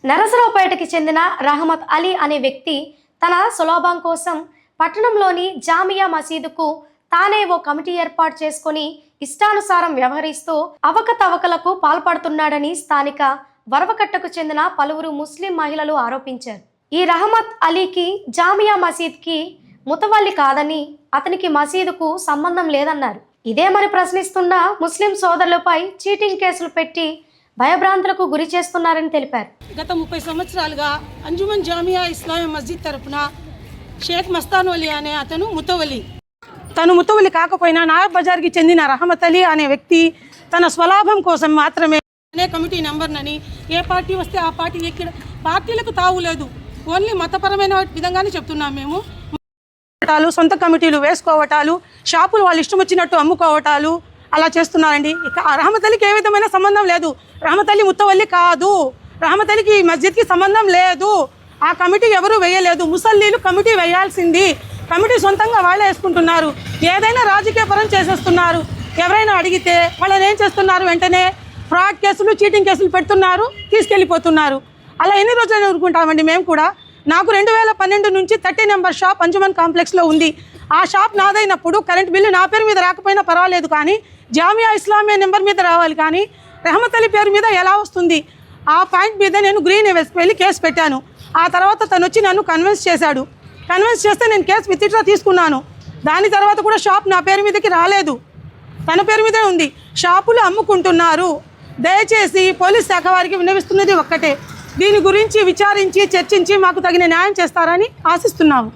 నరసరావుపేటకి చెందిన రహమత్ అలీ అనే వ్యక్తి తన సులభం కోసం పట్టణంలోని జామియా మసీదుకు తానే ఓ కమిటీ ఏర్పాటు చేసుకుని ఇష్టానుసారం వ్యవహరిస్తూ అవకతవకలకు పాల్పడుతున్నాడని స్థానిక వరవకట్టకు చెందిన పలువురు ముస్లిం మహిళలు ఆరోపించారు. ఈ రహమత్ అలీకి జామియా మసీద్కి ముతవల్లి కాదని, అతనికి మసీదుకు సంబంధం లేదన్నారు. ఇదేమని ప్రశ్నిస్తున్న ముస్లిం సోదరులపై చీటింగ్ కేసులు పెట్టి భయభ్రాంతులకు గురి చేస్తున్నారని తెలిపారు. గత 30 సంవత్సరాలుగా అంజుమన్ జామియా ఇస్లామియా మస్జిద్ తరపున షేక్ మస్తాన్ వలి అనే అతను ముతవలి. తను ముతవలి కాకపోయినా నాయబ్ బజార్కి చెందిన రహమత్ అలీ అనే వ్యక్తి తన స్వలాభం కోసం మాత్రమే అనే కమిటీ నెంబర్నని ఏ పార్టీ వస్తే ఆ పార్టీ ఎక్కడ పార్టీలకు తావు లేదు, ఓన్లీ మతపరమైన విధంగానే చెప్తున్నాం. మేము సొంత కమిటీలు వేసుకోవటాలు, షాపులు వాళ్ళు ఇష్టం వచ్చినట్టు అమ్ముకోవటాలు అలా చేస్తున్నారండి. ఇక రహమత్ అలీకి ఏ విధమైన సంబంధం లేదు. రహమత్ అలీ ముత్తవల్లి కాదు. రహమత్ అలీకి మస్జిద్కి సంబంధం లేదు. ఆ కమిటీ ఎవరు వేయలేదు. ముసల్లీలు కమిటీ వేయాల్సింది. కమిటీ సొంతంగా వాళ్ళే వేసుకుంటున్నారు. ఏదైనా రాజకీయ పరం చేసేస్తున్నారు. ఎవరైనా అడిగితే వాళ్ళని ఏం చేస్తున్నారు, వెంటనే ఫ్రాడ్ కేసులు, చీటింగ్ కేసులు పెడుతున్నారు, తీసుకెళ్ళిపోతున్నారు. అలా ఎన్ని రోజులు ఊరుకుంటామండి మేము కూడా. నాకు 2012 నుంచి 30 నెంబర్ షాప్ అంజుమన్ కాంప్లెక్స్లో ఉంది. ఆ షాప్ నాదైనప్పుడు కరెంట్ బిల్లు నా పేరు మీద రాకపోయినా పర్వాలేదు, కానీ జామియా ఇస్లామియా నెంబర్ మీద రావాలి, కానీ రహమత్ అలీ పేరు మీద ఎలా వస్తుంది? ఆ పాయింట్ మీద నేను గ్రీన్ ఎవేస్కి వెళ్ళి కేసు పెట్టాను. ఆ తర్వాత తను వచ్చి నన్ను కన్విన్స్ చేశాడు. కన్విన్స్ చేస్తే నేను కేసు విత్డ్రా తీసుకున్నాను. దాని తర్వాత కూడా షాప్ నా పేరు మీదకి రాలేదు, తన పేరు మీదే ఉంది. షాపులు అమ్ముకుంటున్నారు. దయచేసి పోలీస్ శాఖ వారికి విన్నవిస్తున్నది ఒక్కటే, దీని గురించి విచారించి చర్చించి మాకు తగిన న్యాయం చేస్తారని ఆశిస్తున్నాము.